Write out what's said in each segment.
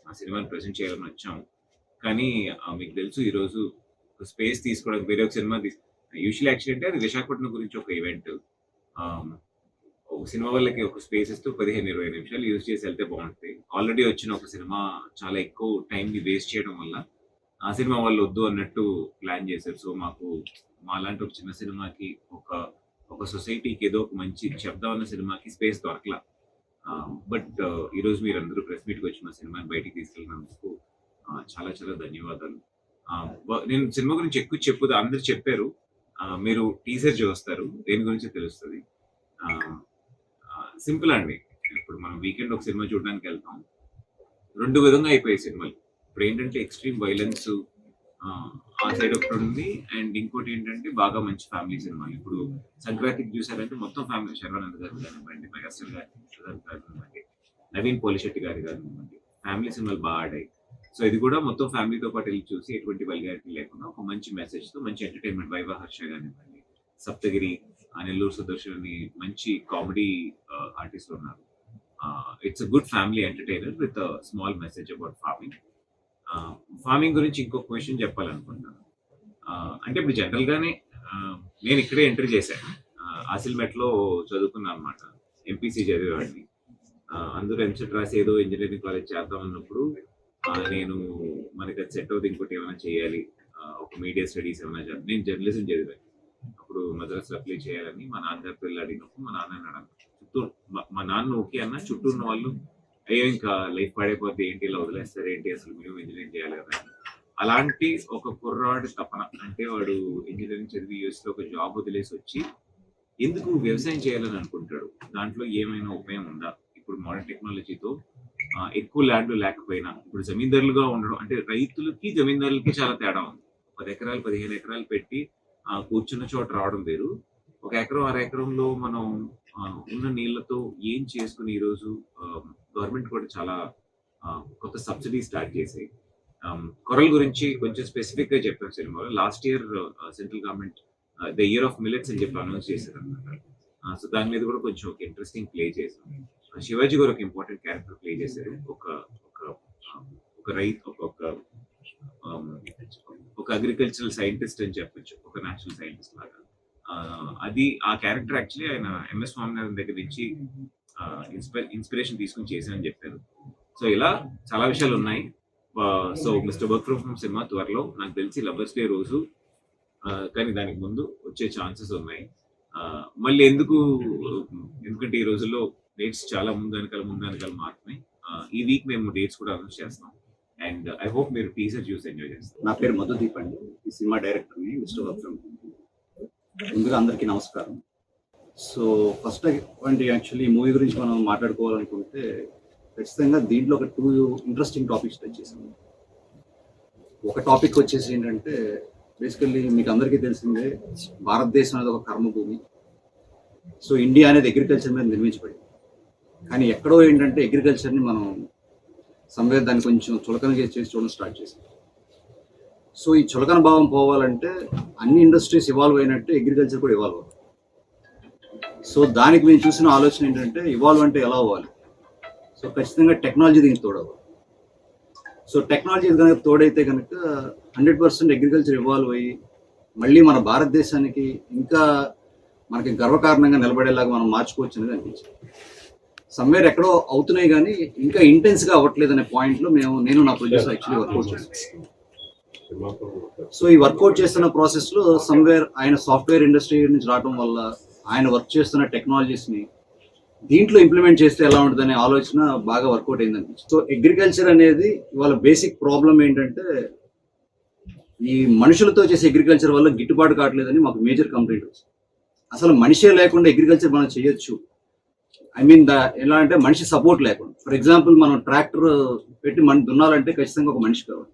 ఆ సినిమాని ప్రెజెంట్ చేయాలని వచ్చాం. కానీ మీకు తెలుసు ఈరోజు ఒక స్పేస్ తీసుకోవడానికి వేరే ఒక సినిమా యూజువల్లీ యాక్చువల్లీ అంటే అది విశాఖపట్నం గురించి ఒక ఈవెంట్. ఆహ్, ఒక సినిమా వాళ్ళకి ఒక స్పేస్ ఇస్తూ 15, 20 నిమిషాలు యూజ్ చేసి వెళ్తే బావుంటది. ఆల్రెడీ వచ్చిన ఒక సినిమా చాలా ఎక్కువ టైమ్‌ని వేస్ట్ చేయడం వల్ల, ఆ సినిమా వాళ్ళు వద్దు అన్నట్టు ప్లాన్ చేశారు. సో, మాలాంటి ఒక చిన్న సినిమాకి ఒక సొసైటీకి ఏదో ఒక మంచి చెప్దాం అన్న సినిమాకి స్పేస్ దొరకలా. బట్ ఈరోజు మీరందరూ ప్రెస్ మీట్‌కొచ్చి మా సినిమాని బయటికి తీసుకెళ్ళినందుకు చాలా చాలా ధన్యవాదాలు. నేను సినిమా గురించి ఎక్కువ అందరూ చెప్పారు. మీరు టీజర్ చూస్తారు. దేని గురించో తెలుస్తది. ఆహ్, సింపుల్ అండి. ఇప్పుడు మనం వీకెండ్ ఒక సినిమా చూడడానికెళ్తాం. 2 విధంగా అయిపోయాయి సినిమాలు. ఇప్పుడేంటంటే ఎక్స్‌ట్రీమ్ వయలెన్స్ ఆహ్, ఆ సైడ్ ఒకటుంది. అండ్ ఇంకోటేంటంటే బాగా మంచి ఫ్యామిలీ సినిమాలు. ఇప్పుడు 'సంక్రాంతికి' చూసారంటే మొత్తం ఫ్యామిలీ. శర్వానంద్ గారు కానివ్వండి, మెగాస్టార్ గారు కానివ్వండి, నవీన్ పోలిశెట్టి గారు కానివ్వండి, ఫ్యామిలీ సినిమాలు బా ఆడాయి. సో, ఇది కూడా మొత్తం ఫ్యామిలీతో పాటు ఎళ్లి చూసి ఎటువంటి వల్గారిటీ లేకుండా ఒక మంచి మెసేజ్‌తో మంచి ఎంటర్‌టైన్‌మెంట్ 'వైవా హర్ష' గానివ్వండి, 'సప్తగిరి', 'నెల్లూరు సుదర్శన్' అని మంచి కామెడీ ఆర్టిస్టులున్నారు. It's a good family entertainer with a small message about farming. Farming గురించి ఇంకొక విషయం చెప్పాలనుకుంటున్నాను. అంటే ఇప్పుడు జనరల్‌గానే నేను ఇక్కడే ఎంటర్ చేశాను. ఆసిల్మెట్‌లో చదువుకున్నా అనమాట. ఎంపీసీ చదివేవాడిని. అందరూ ఎంసెట్ రాసి ఏదో ఇంజినీరింగ్ కాలేజ్ చేద్దాం అన్నప్పుడు నేను మనకి అది సెట్ అవుతుంది, ఇంకోటి ఏమైనా చేయాలి. ఒక మీడియా స్టడీస్ ఏమైనా నేను జర్నలిజం చదివాను. అప్పుడు మద్రాసులో అప్లై చేయాలని మా నాన్నగారితో వెళ్ళి అడిగినప్పుడు మా నాన్న అన్నాడు. మా నాన్న ఓకే అన్న, చుట్టూ ఉన్న వాళ్ళు అయ్యో ఇంకా లైఫ్ పడైపోతే ఏంటి, ఇలా వదిలేస్తారు ఏంటి, అసలు మేము ఇంజనీరింగ్ చేయాలి కదా అని. అలాంటి ఒక కుర్రాడు తపన, అంటే వాడు ఇంజనీరింగ్ చదివి యూఎస్‌లో ఒక జాబ్ వదిలేసి వచ్చి ఎందుకు వ్యవసాయం చేయాలని అనుకుంటాడు. దాంట్లో ఏమైనా ఉపయోగం ఉందా? ఇప్పుడు మోడర్న్ టెక్నాలజీతో ఎక్కువ ల్యాండ్ లేకపోయినా ఇప్పుడు జమీందారులుగా ఉండడం అంటే రైతులకి జమీందారులకి చాలా తేడా ఉంది. 10 ఎకరాలు 15 ఎకరాలు పెట్టి కూర్చున్న చోట రావడం వేరు. 1 ఎకరం 1/2 ఎకరంలో మనం ఉన్న నీళ్లతో ఏం చేసుకుని ఈరోజు గవర్నమెంట్ కూడా చాలా కొత్త సబ్సిడీ స్టార్ట్ చేసాయి. కొర్రల గురించి కొంచెం స్పెసిఫిక్ గా చెప్పాం సినిమాలో. Last year central government the year of millets అని చెప్పి అనౌన్స్ చేశారు అనమాట. సో దాని మీద కూడా కొంచెం ఒక ఇంట్రెస్టింగ్ ప్లే చేసాం. శివాజీ గారు ఒక ఇంపార్టెంట్ క్యారెక్టర్ ప్లే చేశారు. ఒక రైతు, ఒక అగ్రికల్చరల్ సైంటిస్ట్ అని చెప్పొచ్చు, ఒక నేషనల్ సైంటిస్ట్ లాగా. అది ఆ క్యారెక్టర్ యాక్చువల్లీ ఆయన ఎంఎస్ స్వామినాథన్ దగ్గర నుంచి ఇన్స్పిరేషన్ తీసుకుని చేశానని చెప్పారు. సో ఇలా చాలా విషయాలు ఉన్నాయి. So mister work from home cinema త్వరలో నాకు తెలిసి లవర్స్ డే రోజు, కానీ దానికి ముందు వచ్చే ఛాన్సెస్ ఉన్నాయి. మళ్ళీ ఎందుకంటే ఈ రోజుల్లో డేట్స్ చాలా ముందు వెనకాల మారుతున్నాయి. ఈ వీక్ మేము డేట్స్ కూడా అనౌన్స్ చేస్తాం. అండ్ ఐ హోప్ మీరు టీజర్ చూసి ఎంజాయ్ చేస్తారు. నా పేరు మధుదీప్ అండి. ఈ సినిమా డైరెక్టర్ని, మిస్టర్ వర్క్ ఫ్రమ్ హోమ్. ముందుగా అందరికీ నమస్కారం. సో ఫస్ట్ పాయింట్, యాక్చువల్లీ ఈ మూవీ గురించి మనం మాట్లాడుకోవాలనుకుంటే ఖచ్చితంగా దీంట్లో ఒక 2 ఇంట్రెస్టింగ్ టాపిక్స్ టచ్ చేసాము. ఒక టాపిక్ వచ్చేసి ఏంటంటే, బేసికల్లీ మీకు అందరికీ తెలిసిందే, భారతదేశం అనేది ఒక కర్మభూమి. సో ఇండియా అనేది అగ్రికల్చర్ మీద నిర్మించబడింది. కానీ ఎక్కడో ఏంటంటే అగ్రికల్చర్ని మనం దాన్ని కొంచెం చులకన చేసి చూడడం స్టార్ట్ చేసాం. సో ఈ చులకన భావం పోవాలంటే అన్ని ఇండస్ట్రీస్ ఇవాల్వ్ అయినట్టు అగ్రికల్చర్ కూడా ఇవాల్వ్ అవ్వాలి. సో దానికి మేము చూసిన ఆలోచన ఏంటంటే, ఇవాల్వ్ అంటే ఎలా అవ్వాలి? సో ఖచ్చితంగా టెక్నాలజీ దీనికి తోడవ్వాలి. సో టెక్నాలజీ కనుక తోడైతే కనుక 100% అగ్రికల్చర్ ఇవాల్వ్ అయ్యి మళ్ళీ మన భారతదేశానికి ఇంకా మనకి గర్వకారణంగా నిలబడేలాగా మనం మార్చుకోవచ్చు అనేది అనిపించింది. సమ్వేర్ ఎక్కడో అవుతున్నాయి కానీ ఇంకా ఇంటెన్స్గా అవ్వట్లేదు అనే పాయింట్లో నేను నా ప్రొడ్యూసర్ యాక్చువల్లీ వర్కౌట్ చేస్తాను. సో ఈ వర్కౌట్ చేస్తున్న ప్రాసెస్లో సమ్వేర్ ఆయన సాఫ్ట్వేర్ ఇండస్ట్రీ నుంచి రావడం వల్ల ఆయన వర్క్ చేస్తున్న టెక్నాలజీస్ని దీంట్లో ఇంప్లిమెంట్ చేస్తే ఎలా ఉంటుందనే ఆలోచన బాగా వర్కౌట్ అయిందని. సో అగ్రికల్చర్ అనేది ఇవాళ బేసిక్ ప్రాబ్లం ఏంటంటే, ఈ మనుషులతో చేసే అగ్రికల్చర్ వల్ల గిట్టుబాటు కావట్లేదని మాకు మేజర్ కంప్లైంట్ వచ్చింది. అసలు మనిషే లేకుండా అగ్రికల్చర్ మనం చేయొచ్చు. ఐ మీన్ ఎలా అంటే మనిషి సపోర్ట్ లేకుండా. ఫర్ ఎగ్జాంపుల్ మనం ట్రాక్టర్ పెట్టి దున్నాలంటే ఖచ్చితంగా ఒక మనిషి కావాలి.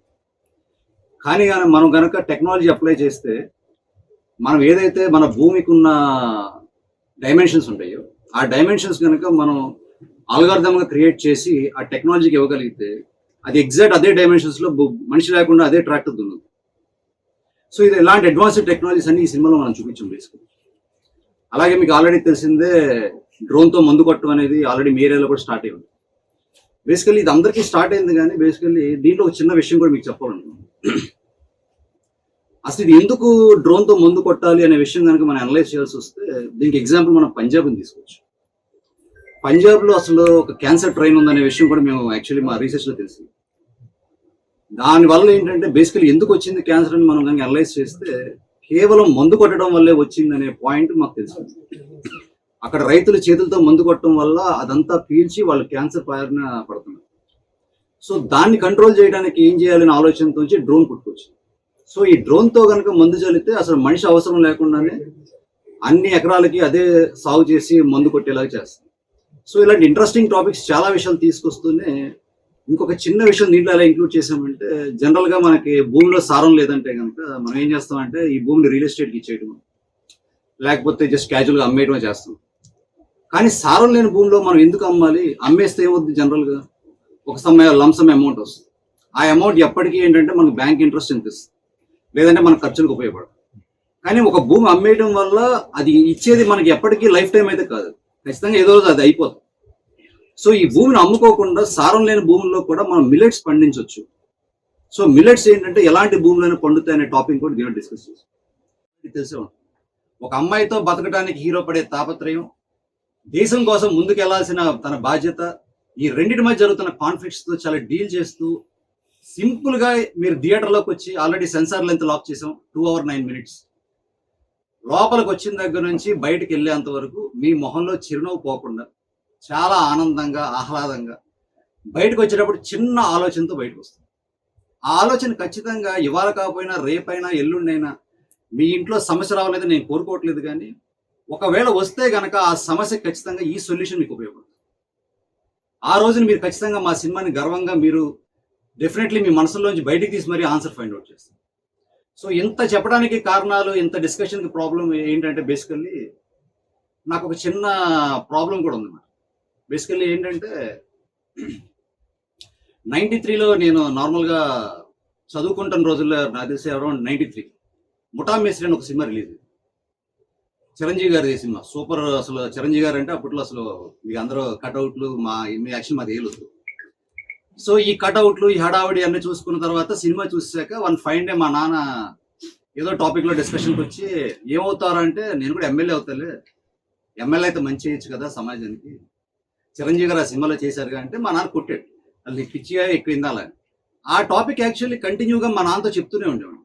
కానీ మనం కనుక టెక్నాలజీ అప్లై చేస్తే, మనం ఏదైతే మన భూమికి ఉన్న డైమెన్షన్స్ ఉంటాయో ఆ డైమెన్షన్స్ కనుక మనం ఆల్గారిథంగా క్రియేట్ చేసి ఆ టెక్నాలజీకి ఇవ్వగలిగితే, అది ఎగ్జాక్ట్ అదే డైమెన్షన్స్లో మనిషి లేకుండా అదే ట్రాక్టర్ దున్నుతుంది. సో ఇది ఇలాంటి అడ్వాన్స్డ్ టెక్నాలజీస్ అన్ని ఈ సినిమాలో మనం చూపించాం బేసికల్లీ. అలాగే మీకు ఆల్రెడీ తెలిసిందే, డ్రోన్తో మందు కొట్టడం అనేది ఆల్రెడీ మీ ఏరియాలో కూడా స్టార్ట్ అయ్యింది. బేసికల్లీ ఇది అందరికీ స్టార్ట్ అయింది, కానీ బేసికల్లీ దీంట్లో ఒక చిన్న విషయం కూడా మీకు చెప్పాలనుకున్నాను. అసలు ఇది ఎందుకు డ్రోన్తో మందు కొట్టాలి అనే విషయం కనుక మనం అనలైజ్ చేయాల్సి వస్తే, దీనికి ఎగ్జాంపుల్ మనం పంజాబ్ని తీసుకోవచ్చు. పంజాబ్లో అసలు ఒక క్యాన్సర్ ట్రైన్ ఉందనే విషయం కూడా మేము యాక్చువల్లీ మా రీసెర్చ్లో తెలిసింది. దానివల్ల ఏంటంటే బేసికలీ ఎందుకు వచ్చింది క్యాన్సర్ అని మనం కనుక అనలైజ్ చేస్తే, కేవలం మందు కొట్టడం వల్లే వచ్చిందనే పాయింట్ మాకు తెలిసింది. అక్కడ రైతులు చేతులతో మందు కొట్టడం వల్ల అదంతా పీల్చి వాళ్ళు క్యాన్సర్ బారిన పడుతున్నారు. సో దాన్ని కంట్రోల్ చేయడానికి ఏం చేయాలనే ఆలోచనతో డ్రోన్ పుట్టుకొచ్చింది. సో ఈ డ్రోన్తో కనుక మందు చల్లితే అసలు మనిషి అవసరం లేకుండానే అన్ని ఎకరాలకి అదే సాగు చేసి మందు కొట్టేలాగా చేస్తుంది. సో ఇలాంటి ఇంట్రెస్టింగ్ టాపిక్స్ చాలా విషయాలు తీసుకొస్తూనే ఇంకొక చిన్న విషయం దీంట్లో ఎలా ఇంక్లూడ్ చేసామంటే, జనరల్గా మనకి భూమిలో సారం లేదంటే కనుక మనం ఏం చేస్తామంటే ఈ భూమిని రియల్ ఎస్టేట్కి ఇచ్చేయడం, లేకపోతే జస్ట్ క్యాజువల్గా అమ్మేయడం చేస్తాం. కానీ సారం లేని భూమిలో మనం ఎందుకు అమ్మాలి? అమ్మేస్తే ఏమవుతుంది? జనరల్గా ఒక లంసమ్ అమౌంట్ వస్తుంది. ఆ అమౌంట్ ఎప్పటికీ ఏంటంటే మనకు బ్యాంక్ ఇంట్రెస్ట్ అనిపిస్తుంది, లేదంటే మన ఖర్చులకు ఉపయోగపడదు. కానీ ఒక భూమి అమ్మేయడం వల్ల అది ఇచ్చేది మనకి ఎప్పటికీ లైఫ్ టైం అయితే కాదు, ఖచ్చితంగా ఏదో రోజు అది అయిపోతుంది. సో ఈ భూమిని అమ్ముకోకుండా సారం లేని భూముల్లో కూడా మనం మిల్లెట్స్ పండించవచ్చు. సో మిల్లెట్స్ ఏంటంటే ఎలాంటి భూములైనా పండుతాయి అనే టాపిక్ కూడా దీనిలో డిస్కస్ చేస్తాం. తెలిసే ఉంటుంది, ఒక అమ్మాయితో బతకడానికి హీరో పడే తాపత్రయం, దేశం కోసం ముందుకు వెళ్లాల్సిన తన బాధ్యత, ఈ రెండింటి మధ్య జరుగుతున్న కాన్ఫ్లిక్ట్స్ తో చాలా డీల్ చేస్తూ సింపుల్ గా మీరు థియేటర్లోకి వచ్చి ఆల్రెడీ సెన్సార్ లెంత్ లాక్ చేసాం 2 hours 9 minutes. లోపలికి వచ్చిన దగ్గర నుంచి బయటకు వెళ్ళేంత వరకు మీ మొహంలో చిరునవ్వు పోకుండా చాలా ఆనందంగా ఆహ్లాదంగా బయటకు వచ్చేటప్పుడు చిన్న ఆలోచనతో బయటకు వస్తుంది. ఆ ఆలోచన ఖచ్చితంగా ఇవాళ కాకపోయినా రేపైనా ఎల్లుండైనా మీ ఇంట్లో సమస్య రావాలని నేను కోరుకోవట్లేదు, కానీ ఒకవేళ వస్తే గనక ఆ సమస్య ఖచ్చితంగా ఈ సొల్యూషన్ మీకు ఉపయోగపడుతుంది. ఆ రోజున మీరు ఖచ్చితంగా మా సినిమాని గర్వంగా మీరు డెఫినెట్లీ మీ మనసులోంచి బయటికి తీసి మరీ ఆన్సర్ ఫైండ్ అవుట్ చేస్తారు. సో ఇంత చెప్పడానికి కారణాలు, ఇంత డిస్కషన్కి ప్రాబ్లం ఏంటంటే బేసికల్లీ నాకు ఒక చిన్న ప్రాబ్లం కూడా ఉంది. బేసికల్లీ ఏంటంటే 93లో నేను నార్మల్గా చదువుకుంటున్న రోజుల్లో, నాకు తెలిసి అరౌండ్ 93 ముఠా మేస్త్రి అని ఒక సినిమా రిలీజ్. చిరంజీవి గారి సినిమా సూపర్. అసలు చిరంజీవి గారు అంటే అప్పట్లో అసలు మీకు అందరూ కట్అవుట్లు, మా యాక్షన్ మాది ఏలొద్దు. సో ఈ కట్అవుట్లు, ఈ హడావుడి అన్ని చూసుకున్న తర్వాత సినిమా చూసాక వన్ ఫైన్ డే మా నాన్న ఏదో టాపిక్ లో డిస్కషన్కి వచ్చి ఏమవుతారంటే, నేను కూడా ఎమ్మెల్యే అవుతాలే, ఎమ్మెల్యే అయితే మంచి చేయొచ్చు కదా సమాజానికి, చిరంజీవి గారు ఆ సినిమాలో చేశారుగా అంటే మా నాన్న కొట్టాడు, అది నీకు పిచ్చిగా ఎక్కువ ఇందాలని. ఆ టాపిక్ యాక్చువల్లీ కంటిన్యూగా మా నాన్నతో చెప్తూనే ఉండేవాడు.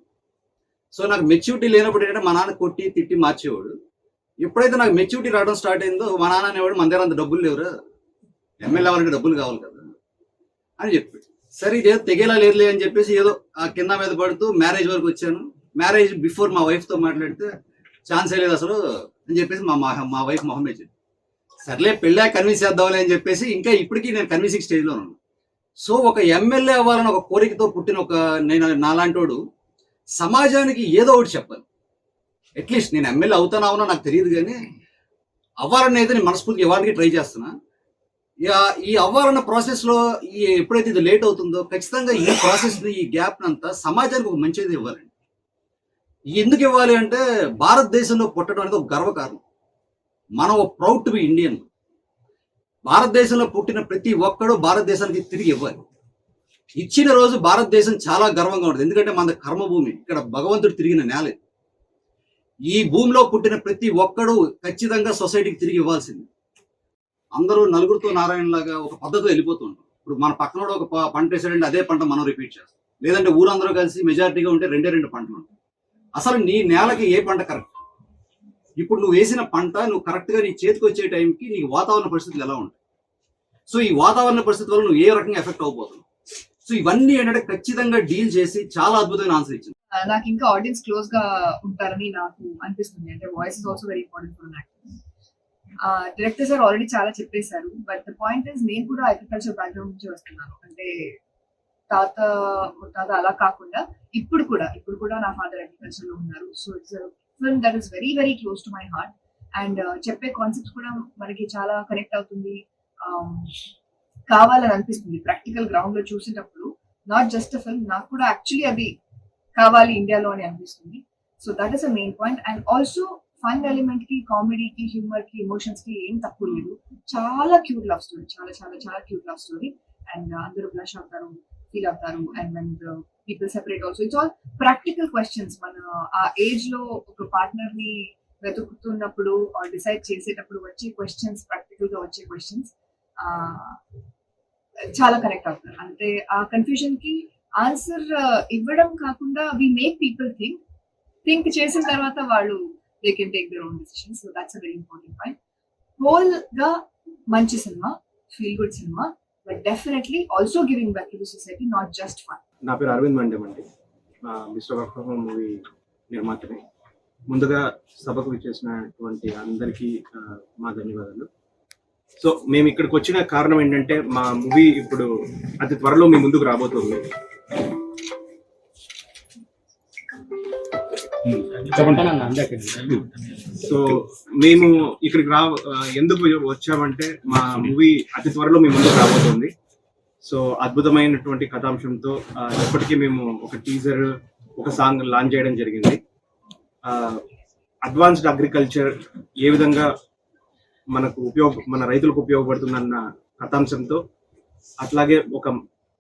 సో నాకు మెచ్యూరిటీ లేనప్పుడు ఏంటంటే మా నాన్న కొట్టి తిట్టి మార్చేవాడు. ఎప్పుడైతే నాకు మెచ్యూరిటీ రావడం స్టార్ట్ అయిందో మా నాన్న అనేవాడు, మన దగ్గర అంత డబ్బులు లేవురా, ఎమ్మెల్యే అవ్వాలంటే డబ్బులు కావాలి కదా అని చెప్పాడు. సరే ఇదేదో తెగేలా లేదులే అని చెప్పేసి ఏదో ఆ కింద మీద పడుతూ మ్యారేజ్ వరకు వచ్చాను. మ్యారేజ్ బిఫోర్ మా వైఫ్తో మాట్లాడితే ఛాన్సే లేదు అసలు అని చెప్పేసి మా వైఫ్ మొహం వేసింది. సర్లే పెళ్ళా కన్విన్స్ చేద్దాంలే అని చెప్పేసి ఇంకా ఇప్పటికీ నేను కన్విన్సింగ్ స్టేజ్లో ఉన్నాను. సో ఒక ఎమ్మెల్యే అవ్వాలని ఒక కోరికతో పుట్టిన ఒక నేను నాలాంటోడు సమాజానికి ఏదో ఒకటి చెప్పాలి. అట్లీస్ట్ నేను ఎమ్మెల్యే అవుతానా అవునా నాకు తెలియదు, కానీ అవ్వాలని అయితే నేను మనస్ఫూర్తిగా ఎవరికి ట్రై చేస్తున్నా. ఈ అవ్వాలన్న ప్రాసెస్లో ఎప్పుడైతే ఇది లేట్ అవుతుందో ఖచ్చితంగా ఈ ప్రాసెస్ని, ఈ గ్యాప్ అంతా సమాజానికి ఒక మంచిది ఇవ్వాలండి. ఎందుకు ఇవ్వాలి అంటే, భారతదేశంలో పుట్టడం అనేది ఒక గర్వకారణం. మనం ప్రౌడ్ టు బి ఇండియన్. భారతదేశంలో పుట్టిన ప్రతి ఒక్కడు భారతదేశానికి తిరిగి ఇవ్వాలి. ఇచ్చిన రోజు భారతదేశం చాలా గర్వంగా ఉంటుంది, ఎందుకంటే మన కర్మభూమి, ఇక్కడ భగవంతుడు తిరిగిన నేల. ఈ భూమిలో పుట్టిన ప్రతి ఒక్కడు ఖచ్చితంగా సొసైటీకి తిరిగి ఇవ్వాల్సింది. అందరూ నలుగురితో నారాయణలాగా ఒక పద్ధతిలో వెళ్ళిపోతూ ఉంటాం. ఇప్పుడు మన పక్కన ఒక పంట వేసాడంటే అదే పంట మనం రిపీట్ చేస్తాం, లేదంటే ఊరందరూ కలిసి మెజారిటీగా ఉంటే రెండు పంటలు ఉంటాయి. అసలు నీ నేలకి ఏ పంట కరెక్ట్? ఇప్పుడు నువ్వు వేసిన పంట నువ్వు కరెక్ట్గా నీ చేతికి వచ్చే టైంకి నీకు వాతావరణ పరిస్థితులు ఎలా ఉంటాయి? సో ఈ వాతావరణ పరిస్థితుల వల్ల నువ్వు ఏ రకంగా ఎఫెక్ట్ అవబోతున్నావు? సో ఇవన్నీ ఏంటంటే ఖచ్చితంగా డీల్ చేసి చాలా అద్భుతమైన ఆన్సర్ ఇచ్చింది. నాకు ఇంకా ఆడియన్స్ క్లోజ్ గా ఉంటారని నాకు అనిపిస్తుంది. అంటే voice is also very important for actor. Director sir already చాలా చెప్పేశారు, బట్ ద పాయింట్ ఇస్ నేను కూడా అగ్రికల్చర్ బ్యాక్గ్రౌండ్ నుంచి వస్తున్నాను. అంటే తాత అలా కాకుండా ఇప్పుడు కూడా నా ఫాదర్ అగ్రికల్చర్ లో ఉన్నారు. So it's film that is very very close to my heart. And చెప్పే కాన్సెప్ట్స్ కూడా మనకి చాలా కనెక్ట్ అవుతుంది, కావాలని అనిపిస్తుంది. ప్రాక్టికల్ గ్రౌండ్ లో చూసేటప్పుడు నాట్ జస్ట్ ఫిల్మ్, నాకు కూడా యాక్చువల్లీ అది కావాలి ఇండియాలో అని అనిపిస్తుంది. So that is a main point. And also fun element కి, కామెడీకి, హ్యూమర్ కి, ఎమోషన్స్ కి ఏం తక్కువ లేదు. చాలా క్యూట్ లవ్ స్టోరీ, చాలా చాలా చాలా క్యూట్ లవ్ స్టోరీ. అండ్ అందరూ బ్లష్ అవుతారు, ఫీల్ అవుతారు, and when people separate also. It's all practical questions. మన ఆ ఏజ్ లో ఒక పార్ట్నర్ ని వెతుకుతున్నప్పుడు డిసైడ్ చేసేటప్పుడు వచ్చే క్వశ్చన్స్, ప్రాక్టికల్ గా వచ్చే క్వశ్చన్స్ చాలా కనెక్ట్ అవుతారు. అంటే ఆ కన్ఫ్యూజన్ కి ఆన్సర్ ఇవ్వడం కాకుండా వి మేక్ పీపుల్ థింక్ చేసిన తర్వాత వాళ్ళు they can take their own decision. So that's a very important point. Whole గా మంచి సినిమా, ఫీల్ గుడ్ సినిమా, but definitely also giving back to the society, not just fun. నా పేరు అరవింద్ మండెం అండి. Mister work from home movie నిర్మాతని. ముందుగా సభకు విచ్చేసినటువంటి అందరికీ మా ధన్యవాదాలు. సో మేము ఇక్కడికి వచ్చిన కారణం ఏంటంటే మా మూవీ ఇప్పుడు అతి త్వరలో మీ ముందుకు రాబోతుంది. సో మేము ఇక్కడికి ఎందుకు వచ్చామంటే మా మూవీ అతి త్వరలో మీ ముందుకు రాబోతుంది. సో అద్భుతమైనటువంటి కథాంశంతో ఇప్పటికీ మేము ఒక టీజర్, ఒక సాంగ్ లాంచ్ చేయడం జరిగింది. అడ్వాన్స్డ్ అగ్రికల్చర్ ఏ విధంగా మన రైతులకు ఉపయోగపడుతుందన్న కథాంశంతో, అట్లాగే ఒక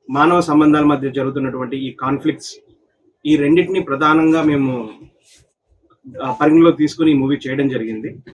మానవ సంబంధాల మధ్య జరుగుతున్నటువంటి ఈ కాన్ఫ్లిక్ట్స్, ఈ రెండింటిని ప్రధానంగా మేము పరిగణలో తీసుకుని ఈ మూవీ చేయడం జరిగింది.